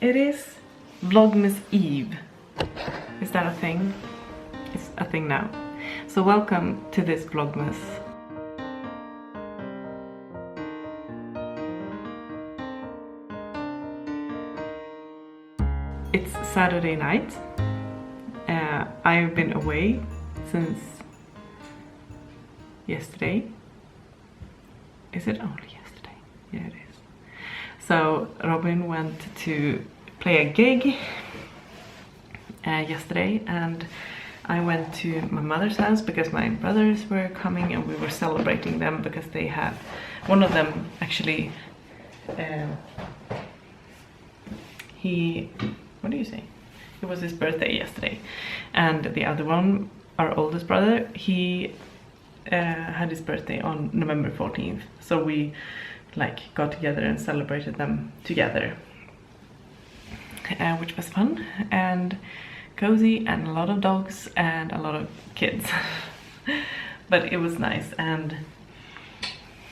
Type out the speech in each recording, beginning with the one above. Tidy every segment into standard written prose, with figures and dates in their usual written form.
It is Vlogmas Eve. Is that a thing? It's a thing now. So welcome to this Vlogmas. It's Saturday night. I've been away since yesterday. Is it only yesterday? Yeah, it is. So Robin went to play a gig yesterday, and I went to my mother's house because my brothers were coming and we were celebrating them because they had, one of them actually, what do you say? It was his birthday yesterday, and the other one, our oldest brother, he had his birthday on November 14th. So we got together and celebrated them together, which was fun and cozy, and a lot of dogs and a lot of kids. But it was nice, and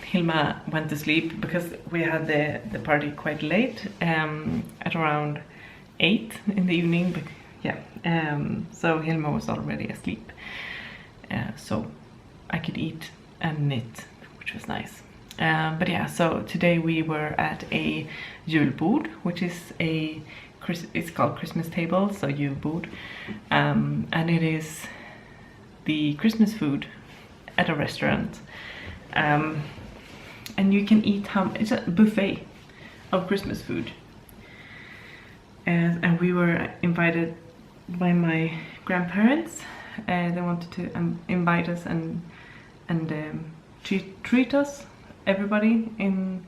Hilma went to sleep because we had the party quite late, at around 8 in the evening. But yeah, so Hilma was already asleep, so I could eat and knit, which was nice. But yeah, so today we were at a julbord, which is it's called Christmas table, so julbord, and it is the Christmas food at a restaurant, and you can eat it's a buffet of Christmas food, and we were invited by my grandparents. They wanted to invite us and treat us, everybody in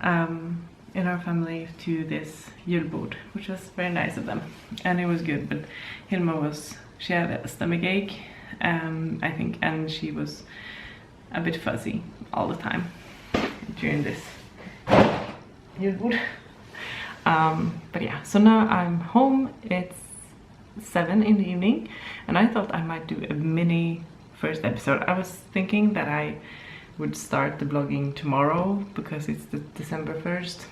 our family, to this julbord, which was very nice of them, and it was good. But Hilma she had a stomach ache, I think, and she was a bit fuzzy all the time during this julbord. But yeah, so now I'm home. It's 7 in the evening, and I thought I might do a mini first episode. I was thinking that I would start the vlogging tomorrow because it's the December 1st,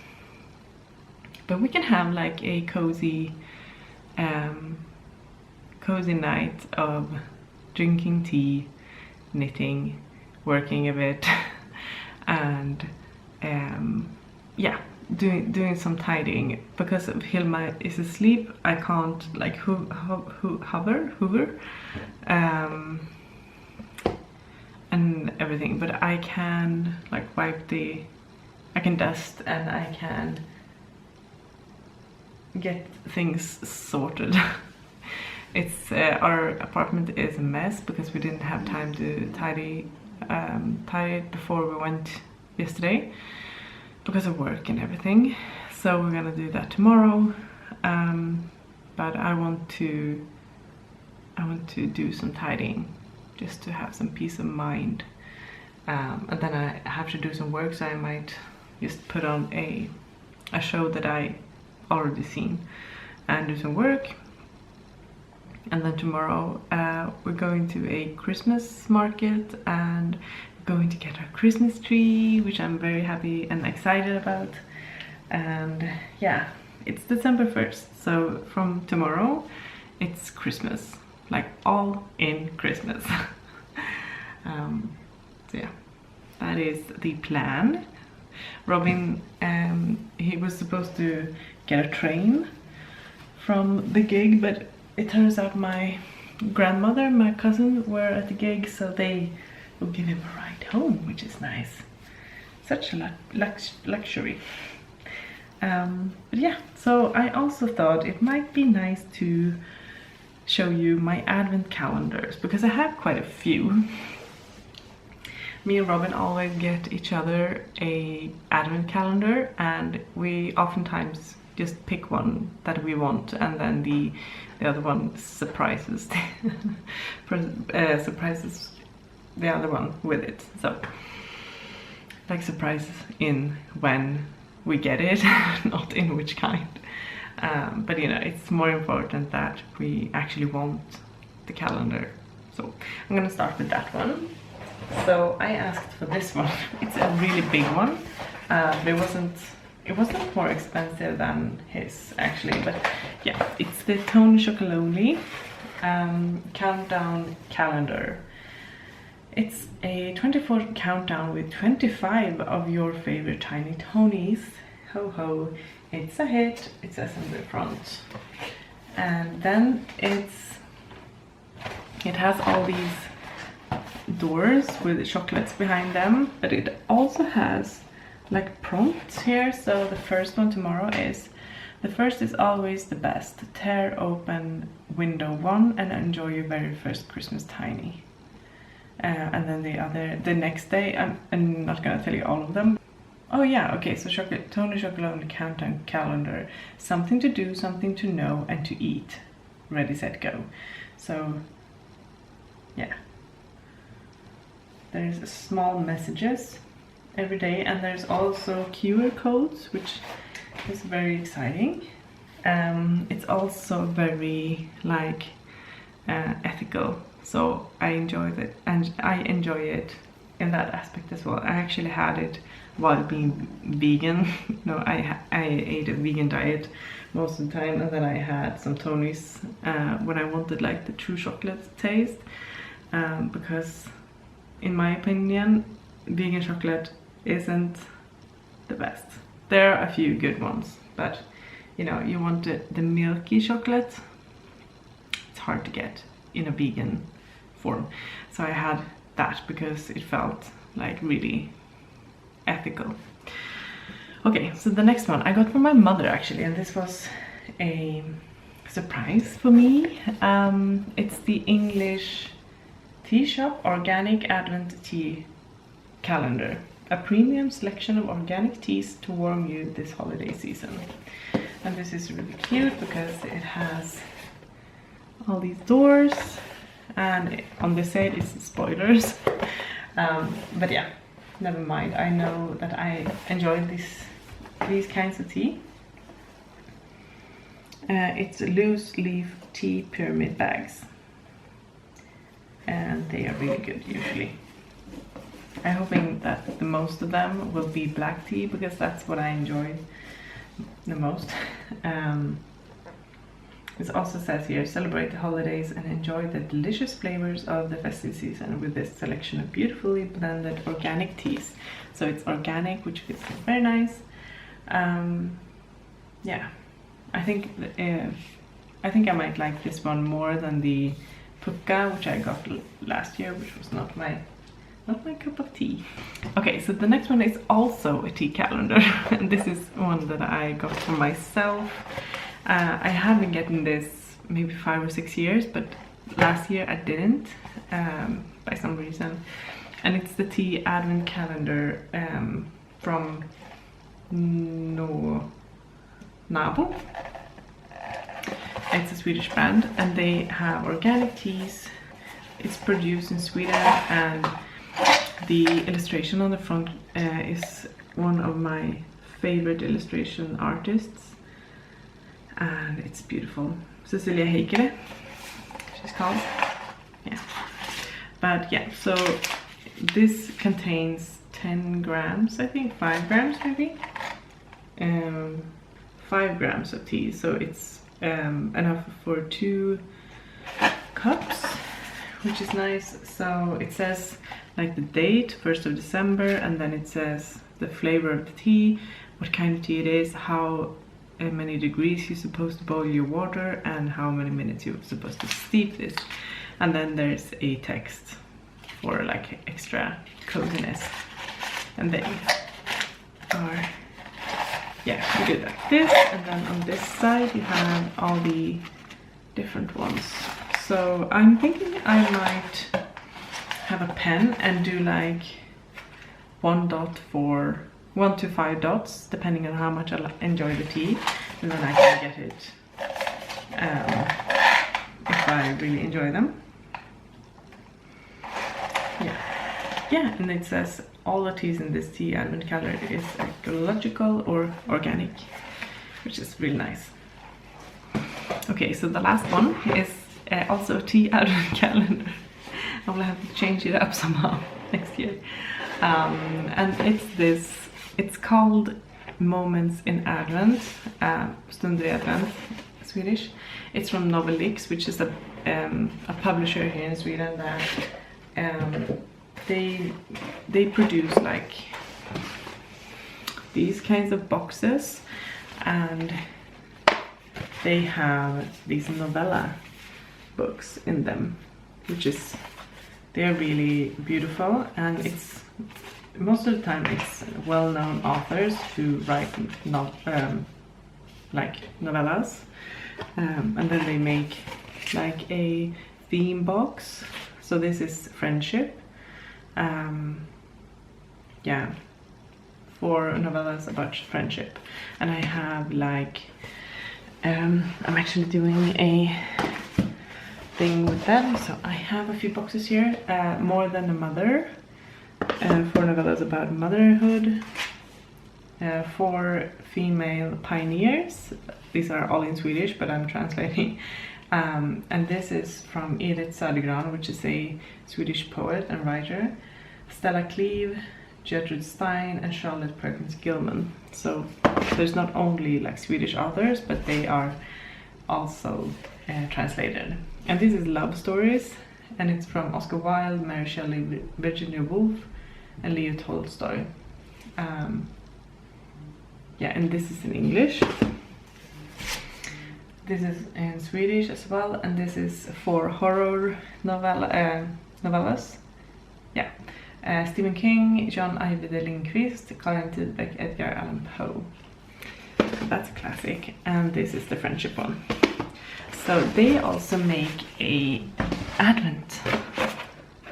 but we can have like a cozy night of drinking tea, knitting, working a bit, and yeah, doing some tidying. Because Hilma is asleep, I can't like hoover and everything, but I can like I can dust, and I can get things sorted. It's our apartment is a mess because we didn't have time to tidy it before we went yesterday because of work and everything. So we're gonna do that tomorrow, but I want to do some tidying just to have some peace of mind, and then I have to do some work, so I might just put on a show that I already seen and do some work. And then tomorrow we're going to a Christmas market and we're going to get our Christmas tree, which I'm very happy and excited about. And yeah, it's December 1st, so from tomorrow it's Christmas, like all in Christmas. So yeah, that is the plan. Robin, he was supposed to get a train from the gig, but it turns out my grandmother and my cousin were at the gig, so they will give him a ride home, which is nice. Such a luxury. But yeah, so I also thought it might be nice to show you my advent calendars, because I have quite a few. Me and Robin always get each other a advent calendar, and we oftentimes just pick one that we want, and then the other one surprises surprises the other one with it. So like surprises in when we get it, not in which kind. But you know, it's more important that we actually want the calendar. So I'm gonna start with that one. So I asked for this one. It's a really big one. It wasn't it wasn't more expensive than his actually, but yeah, it's the Tony Chocolonely countdown calendar. It's a 24 countdown with 25 of your favorite tiny Tonys. Ho ho, it's a hit, it says on the front. And then it has all these doors with chocolates behind them, but it also has like prompts here. So the first one tomorrow is, the first is always the best. Tear open window 1 and enjoy your very first Christmas tiny. And then the next day, I'm not gonna tell you all of them. Oh yeah, okay, so Tony Chocolonely countdown calendar. Something to do, something to know, and to eat. Ready, set, go. So yeah. There's small messages every day, and there's also QR codes, which is very exciting. It's also very like ethical, so I enjoy it, and I enjoy it in that aspect as well. I actually had it while being vegan. No, I ate a vegan diet most of the time, and then I had some Tonys when I wanted like the true chocolate taste, because in my opinion vegan chocolate isn't the best. There are a few good ones, but you know, you want the milky chocolate, it's hard to get in a vegan form. So I had that because it felt like really ethical. Okay, so the next one I got from my mother actually, and this was a surprise for me. It's the English Tea Shop Organic Advent Tea Calendar. A premium selection of organic teas to warm you this holiday season. And this is really cute because it has all these doors, and on this side is spoilers. But yeah, never mind. I know that I enjoy these kinds of tea. It's loose leaf tea pyramid bags, and they are really good usually. I'm hoping that the most of them will be black tea, because that's what I enjoy the most. It also says here, celebrate the holidays and enjoy the delicious flavors of the festive season with this selection of beautifully blended organic teas. So it's organic, which is very nice. Yeah, I think I might like this one more than the Pukka, which I got last year, which was not my cup of tea. Okay, so the next one is also a tea calendar, and this is one that I got for myself. I have been getting this maybe 5 or 6 years, but last year I didn't, by some reason. And it's the tea advent calendar from Nabo. It's a Swedish brand, and they have organic teas. It's produced in Sweden, and the illustration on the front is one of my favorite illustration artists, and it's beautiful. Cecilia Heikkilä, she's called. Yeah. But yeah, so this contains 10 grams, I think, 5 grams maybe. 5 grams of tea, so it's enough for 2 cups, which is nice. So it says like the date, 1st of December, and then it says the flavor of the tea, what kind of tea it is, how many degrees you're supposed to boil your water, and how many minutes you're supposed to steep this. And then there's a text for like extra coziness. And they are, yeah, you do like this, and then on this side you have all the different ones. So I'm thinking I might have a pen and do like 1 to 5 dots, depending on how much I enjoy the tea, and then I can get it if I really enjoy them. Yeah, and it says all the teas in this tea advent calendar is ecological or organic, which is really nice. Okay, so the last one is also a tea advent calendar. I will have to change it up somehow next year. And it's called Moments in Advent, Stunder i Advent, Swedish. It's from Novelix, which is a publisher here in Sweden that they produce like these kinds of boxes, and they have these novella books in them, which is, they're really beautiful, and it's most of the time it's well-known authors who write like novellas, and then they make like a theme box. So this is friendship, yeah, 4 novellas about friendship, and I have like I'm actually doing a thing with them, so I have a few boxes here. More Than a Mother, 4 novellas about motherhood, 4 female pioneers. These are all in Swedish, but I'm translating. And this is from Edith Södergran, which is a Swedish poet and writer. Stella Cleve, Gertrude Stein, and Charlotte Perkins Gilman. So there's not only like Swedish authors, but they are also translated. And this is love stories, and it's from Oscar Wilde, Mary Shelley, Virginia Woolf, and Leo Tolstoy. Yeah, and this is in English. This is in Swedish as well, and this is for horror novellas. Yeah, Stephen King, John Ajvide Lindqvist, Karin Tidbeck, Edgar Allan Poe. That's a classic, and this is the friendship one. So they also make a Advent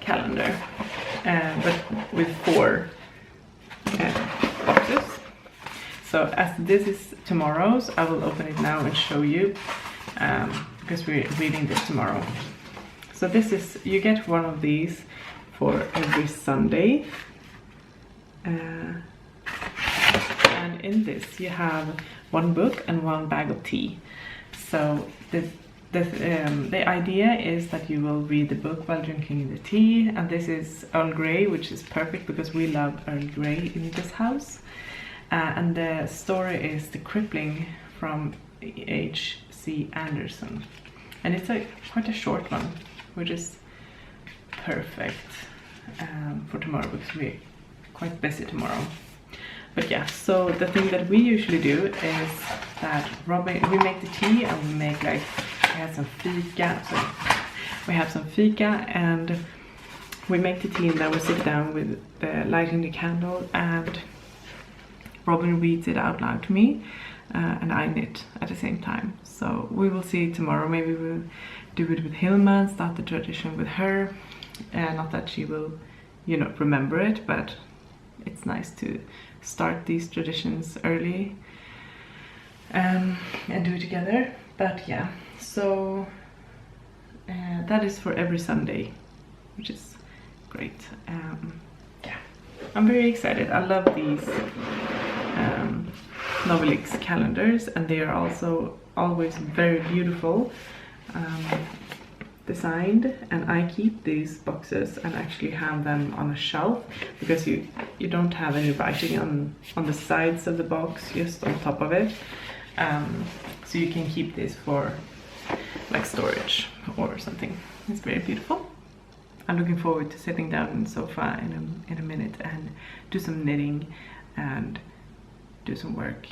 calendar, but with 4 boxes. So as this is tomorrow's, I will open it now and show you, because we're reading this tomorrow. So this is, you get one of these for every Sunday, and in this you have 1 book and 1 bag of tea. So the idea is that you will read the book while drinking the tea, and this is Earl Grey, which is perfect because we love Earl Grey in this house. And the story is The Crippling from H.C. Andersen, and it's quite a short one, which is perfect for tomorrow because we're quite busy tomorrow. But yeah, so the thing that we usually do is that we make the tea, and we make like, we have some fika, so we have some fika, and we make the tea, and then we sit down with lighting the candle, and Robin reads it out loud to me, and I knit at the same time. So we will see tomorrow. Maybe we'll do it with Hilma and start the tradition with her. Not that she will, you know, remember it, but it's nice to start these traditions early and do it together. But yeah, so that is for every Sunday, which is great. Yeah, I'm very excited. I love these Novelix calendars, and they are also always very beautiful designed, and I keep these boxes and actually have them on a shelf because you don't have any writing on the sides of the box, just on top of it, so you can keep this for like storage or something. It's very beautiful. I'm looking forward to sitting down on the sofa in a minute and do some knitting and do some work.